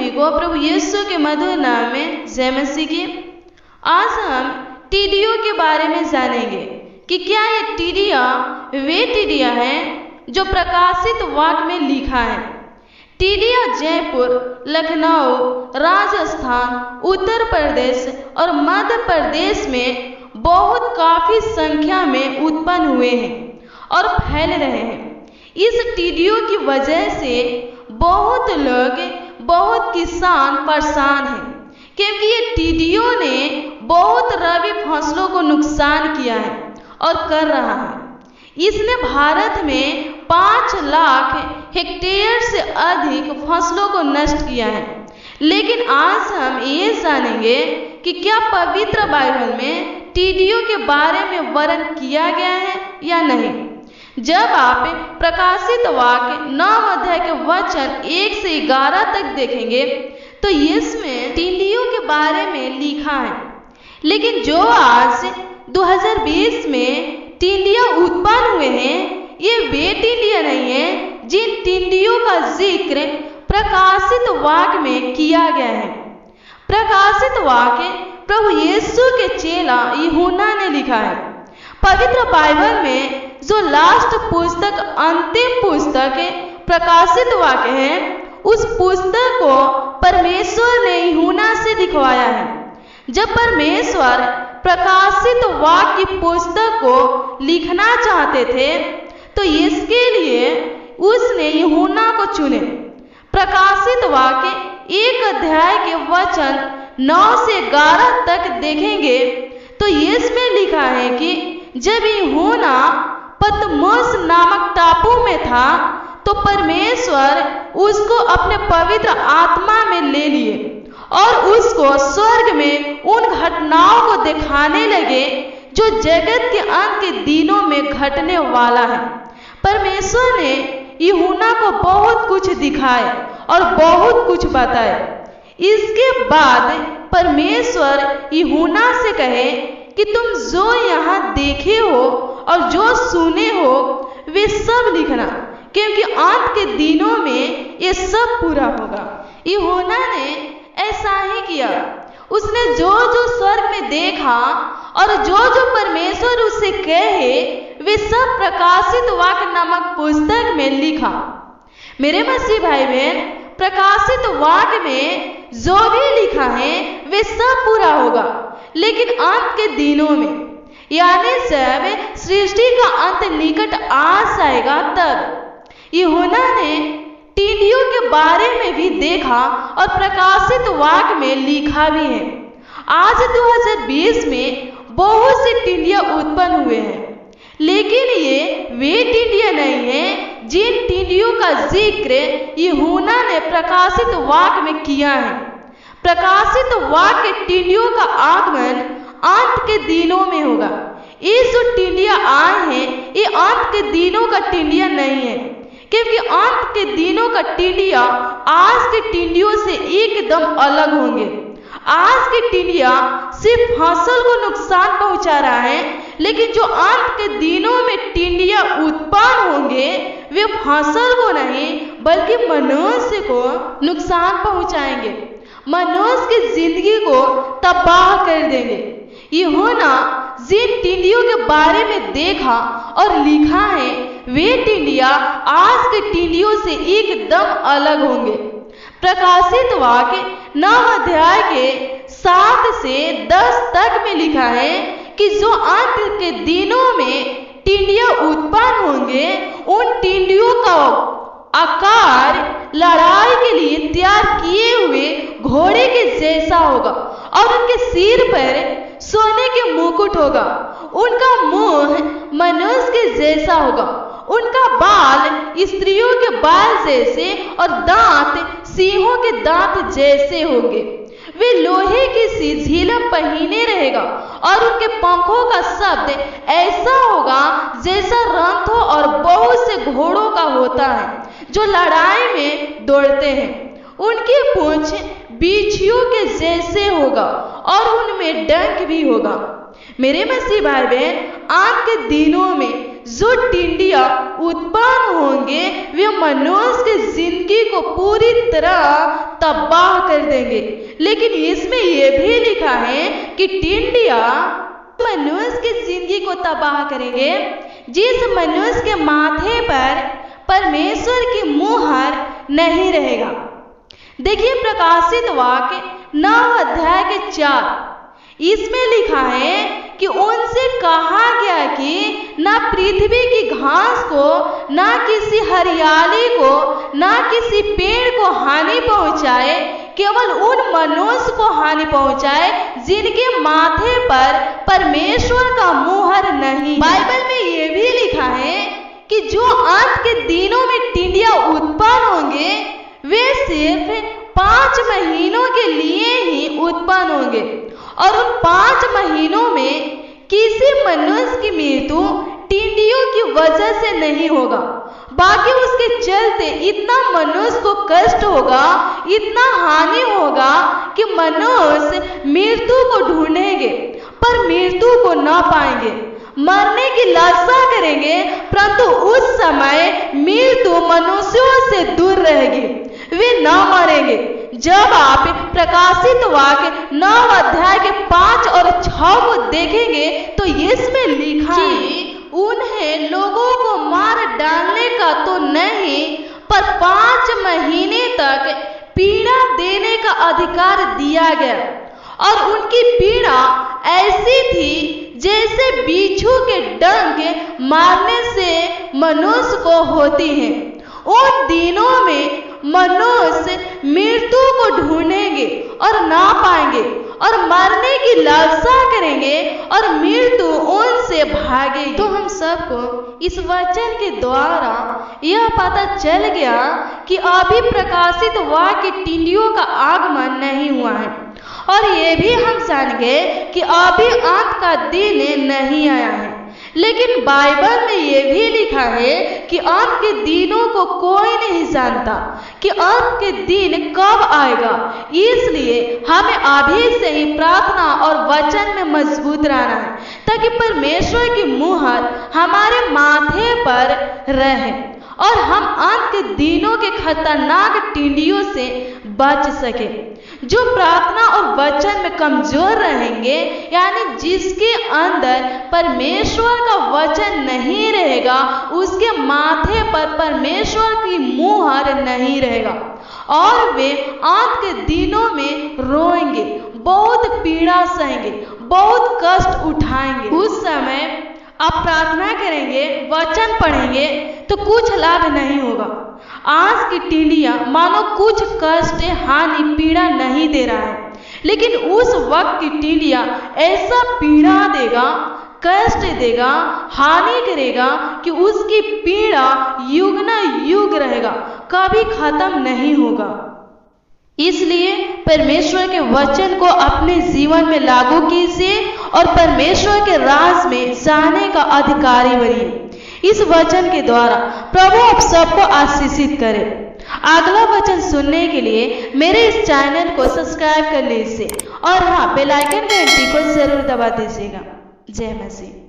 सभी को प्रभु यीशु के मधुर नाम में जय मसीह की। आज हम टिड्डियों के बारे में जानेंगे कि क्या ये टिड्डियाँ वे टिड्डियाँ हैं जो प्रकाशित वाक्य में लिखा है। टिड्डियाँ जयपुर, लखनऊ, राजस्थान, उत्तर प्रदेश और मध्य प्रदेश में बहुत काफी संख्या में उत्पन्न हुए हैं और फैल रहे हैं। इस टिड्डियों की वजह से बहुत लोग, बहुत किसान परेशान हैं, क्योंकि ये टिड्डियों ने बहुत रबी फसलों को नुकसान किया है और कर रहा है। इसने भारत में 5 लाख हेक्टेयर से अधिक फसलों को नष्ट किया है। लेकिन आज हम ये जानेंगे कि क्या पवित्र बाइबल में टिड्डियों के बारे में वर्णन किया गया है या नहीं। जब आप प्रकाशित वाक्य 9 अध्याय के वचन 1 से 11 तक देखेंगे तो इसमें टिड्डियों के बारे में लिखा है। लेकिन जो आज 2020 में टिड्डियाँ उत्पन्न हुए हैं, ये वे टिड्डियाँ नहीं हैं जिन टिड्डियों का जिक्र प्रकाशित वाक्य में किया गया है। प्रकाशित वाक्य प्रभु यीशु के चेला यूहन्ना ने लिखा है। पवित्र बाइबल में जो लास्ट पुस्तक, अंतिम पुस्तक प्रकाशित वाक्य है, उस पुस्तक को परमेश्वर ने यूहन्ना से लिखवाया है। जब परमेश्वर प्रकाशित वाक्य की पुस्तक को लिखना चाहते थे तो इसके लिए उसने यूहन्ना को चुने। प्रकाशित वाक्य 1 अध्याय के वचन 9 से 11 तक देखेंगे तो इसमें लिखा है कि जब यूहन्ना पतमोस नामक टापू में था तो परमेश्वर उसको अपने पवित्र आत्मा में ले लिए और उसको स्वर्ग में उन घटनाओं को दिखाने लगे जो जगत के अंत के दिनों में घटने वाला है। परमेश्वर ने यूहन्ना को बहुत कुछ दिखाए और बहुत कुछ बताए। इसके बाद परमेश्वर यूहन्ना से कहे कि तुम जो यहाँ देखे हो और जो सुने हो वे सब लिखना, क्योंकि अंत के दिनों में ये सब पूरा होगा। यूहन्ना ने ऐसा ही किया। उसने जो जो स्वर्ग में देखा और जो जो परमेश्वर उससे कहे वे सब प्रकाशित वाक्य नामक पुस्तक में लिखा। मेरे मसीह भाई बहन, प्रकाशित वाक्य में जो भी लिखा है वे सब पूरा होगा, लेकिन अंत के दिनों में, यानी जब सृष्टि का अंत निकट आ जाएगा तब। यूहन्ना ने टिड्डियों के बारे में भी देखा और प्रकाशित वाक्य में लिखा भी है। आज 2020 में बहुत सी टिड्डियाँ उत्पन्न हुए हैं, लेकिन ये वे टिड्डियाँ नहीं हैं जिन टिड्डियों का जिक्र यूहन्ना ने प्रकाशित वाक्य में किया है। प्रकाशित वाक्य टिड्डियों का आगमन अंत के दिनों में होगा। ये जो टिड्डियाँ आए हैं ये अंत के दिनों का टिड्डियाँ नहीं है, क्योंकि अंत के दिनों का टिड्डियाँ आज के टिड्डियों से एकदम अलग होंगे। आज के टिड्डियाँ सिर्फ फसल को नुकसान पहुंचा रहा है, लेकिन जो अंत के दिनों में टिड्डियाँ उत्पन्न होंगे वे फसल को नहीं बल्कि मनुष्य को नुकसान पहुंचाएंगे, मनुष्य की जिंदगी को तबाह कर देंगे। यूहन्ना जिन टिड्डियों के बारे में देखा और लिखा है वे टिड्डियाँ आज के टिड्डियों से एकदम अलग होंगे। प्रकाशित वाक्य 9 अध्याय के 7 से 10 तक में लिखा है कि जो अंत के दिनों में टिड्डियाँ उत्पन्न होंगे उन टिड्डियों का आकार लड़ाई के लिए तैयार किए हुए घोड़े के जैसा होगा और उनके सिर पर सोने के मुकुट होगा। उनका मुंह मनुष्य के जैसा होगा, उनका बाल स्त्रियों के बाल जैसे और दांत सिंहों के दांत जैसे होंगे। वे लोहे की सी झिलम पहने रहेगा और उनके पंखों का शब्द ऐसा होगा जैसा रथों और बहुत से घोड़ों का होता है जो लड़ाई में दौड़ते हैं। उनकी पूंछ बिच्छुओं के जैसे होगा और उनमें डंक भी होगा। मेरे मसीह भाई बहन, अंत के दिनों में जो टिड्डियाँ उत्पन्न होंगे वे मनुष्य की जिंदगी को पूरी तरह तबाह कर देंगे। लेकिन इसमें यह भी लिखा है कि टिड्डियां मनुष्य की जिंदगी को तबाह करेंगे जिस मनुष्य के माथे पर परमेश्वर की मुहर नहीं रहेगा। देखिए प्रकाशित वाक्य 9 अध्याय के 4, इसमें लिखा है कि उनसे कहा गया कि ना पृथ्वी की घास को, ना किसी हरियाली को, ना किसी पेड़ को हानि पहुंचाए, केवल उन मनुष्य को हानि पहुंचाए जिनके माथे पर परमेश्वर का मुहर नहीं। बाइबल में यह भी लिखा है कि जो अंत के दिनों में टिड्डियां उत्पन्न होंगे वे सिर्फ 5 महीनों के लिए ही उत्पन्न होंगे और उन 5 महीनों में किसी मनुष्य की मृत्यु टिड्डियों की वजह से नहीं होगा। बाकी उसके चलते इतना मनुष्य को कष्ट होगा, इतना हानि होगा कि मनुष्य मृत्यु को ढूंढेंगे पर मृत्यु को ना पाएंगे, मरने की लालसा करेंगे परंतु उस समय मृत्यु मनुष्यों से दूर रहेगी, वे ना मरेंगे। जब आप प्रकाशित वाक्य 9 अध्याय के 5 और 6 को देखेंगे तो इसमें लिखा है उन्हें लोगों को मार डालने का तो नहीं पर 5 महीने तक पीड़ा देने का अधिकार दिया गया और उनकी पीड़ा ऐसी थी जैसे बिच्छू के डंक मारने से मनुष्य को होती है। उन दिनों में मनुष्य मृत्यु को ढूंढेंगे और ना पाएंगे और मरने की लालसा करेंगे और मृत्यु उनसे भागेगी। तो हम सबको इस वचन के द्वारा यह पता चल गया कि अभी प्रकाशित वाक्य टिड्डियों का आगमन नहीं हुआ है और ये भी हम जान गए कि अभी अंत का दिन नहीं आया है। लेकिन बाइबल में यह भी लिखा है कि अंत के दिनों को कोई नहीं जानता कि अंत के दिन कब आएगा, इसलिए हमें अभी से ही प्रार्थना और वचन में मजबूत रहना है ताकि परमेश्वर की मुहर हमारे माथे पर रहे और हम अंत के दिनों के खतरनाक टिड्डियों से बच सके। जो प्रार्थना और वचन में कमजोर रहेंगे, यानी जिसके अंदर परमेश्वर का वचन नहीं रहेगा, उसके माथे पर परमेश्वर की मुहर नहीं रहेगा और वे अंत के दिनों में रोएंगे, बहुत पीड़ा सहेंगे, बहुत कष्ट उठाएंगे। उस समय आप प्रार्थना करेंगे, वचन पढ़ेंगे तो कुछ लाभ नहीं होगा। आज की टिड्डियां मानो कुछ कष्ट, हानि, पीड़ा नहीं दे रहा है, लेकिन उस वक्त की टिड्डियां ऐसा पीड़ा देगा, कष्ट देगा, हानि करेगा कि उसकी पीड़ा युग न युग रहेगा, कभी खत्म नहीं होगा। इसलिए परमेश्वर के वचन को अपने जीवन में लागू कीजिए और परमेश्वर के राज में जाने का अधिकारी बनिए। इस वचन के द्वारा प्रभु आप सबको आशीषित करे। अगला वचन सुनने के लिए मेरे इस चैनल को सब्सक्राइब कर लीजिए और हाँ, बेल आइकन घंटी को जरूर दबा दीजिएगा। जय मसीह।